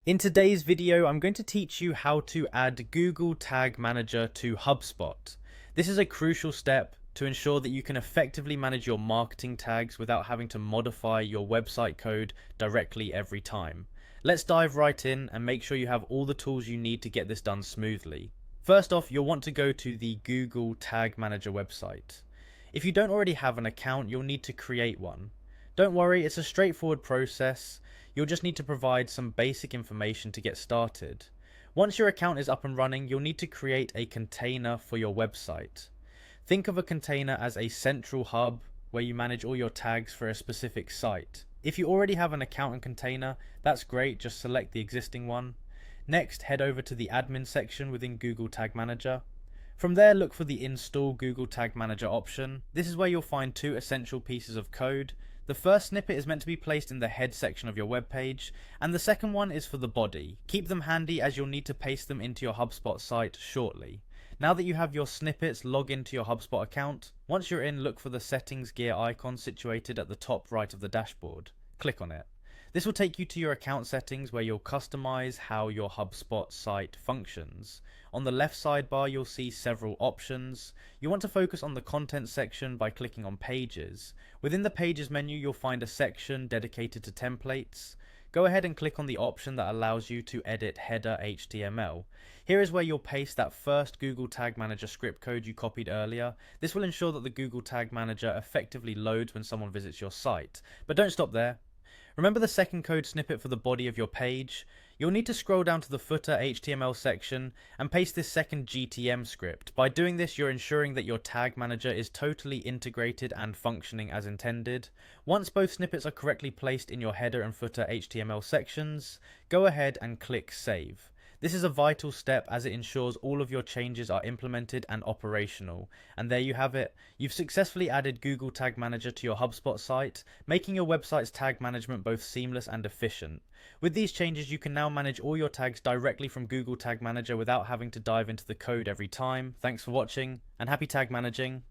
In today's video, I'm going to teach you how to add Google Tag Manager to Hubspot. This is a crucial step to ensure that you can effectively manage your marketing tags without having to modify your website code directly every time. Let's dive right in and make sure you have all the tools you need to get this done smoothly. First off, you'll want to go to the Google Tag Manager website. If you don't already have an account, you'll need to create one. Don't worry, it's a straightforward process. You'll just need to provide some basic information to get started. Once your account is up and running, you'll need to create a container for your website. Think of a container as a central hub where you manage all your tags for a specific site. If you already have an account and container, that's great, just select the existing one. Next, head over to the admin section within Google Tag Manager. From there, look for the Install Google Tag Manager option. This is where you'll find two essential pieces of code. The first snippet is meant to be placed in the head section of your web page, and the second one is for the body. Keep them handy as you'll need to paste them into your HubSpot site shortly. Now that you have your snippets, log into your HubSpot account. Once you're in, look for the settings gear icon situated at the top right of the dashboard. Click on it. This will take you to your account settings where you'll customize how your HubSpot site functions. On the left sidebar, you'll see several options. You want to focus on the content section by clicking on pages. Within the pages menu, you'll find a section dedicated to templates. Go ahead and click on the option that allows you to edit header HTML. Here is where you'll paste that first Google Tag Manager script code you copied earlier. This will ensure that the Google Tag Manager effectively loads when someone visits your site. But don't stop there. Remember the second code snippet for the body of your page? You'll need to scroll down to the footer HTML section and paste this second GTM script. By doing this, you're ensuring that your tag manager is totally integrated and functioning as intended. Once both snippets are correctly placed in your header and footer HTML sections, go ahead and click Save. This is a vital step as it ensures all of your changes are implemented and operational. And there you have it. You've successfully added Google Tag Manager to your HubSpot site, making your website's tag management both seamless and efficient. With these changes, you can now manage all your tags directly from Google Tag Manager without having to dive into the code every time. Thanks for watching, and happy tag managing.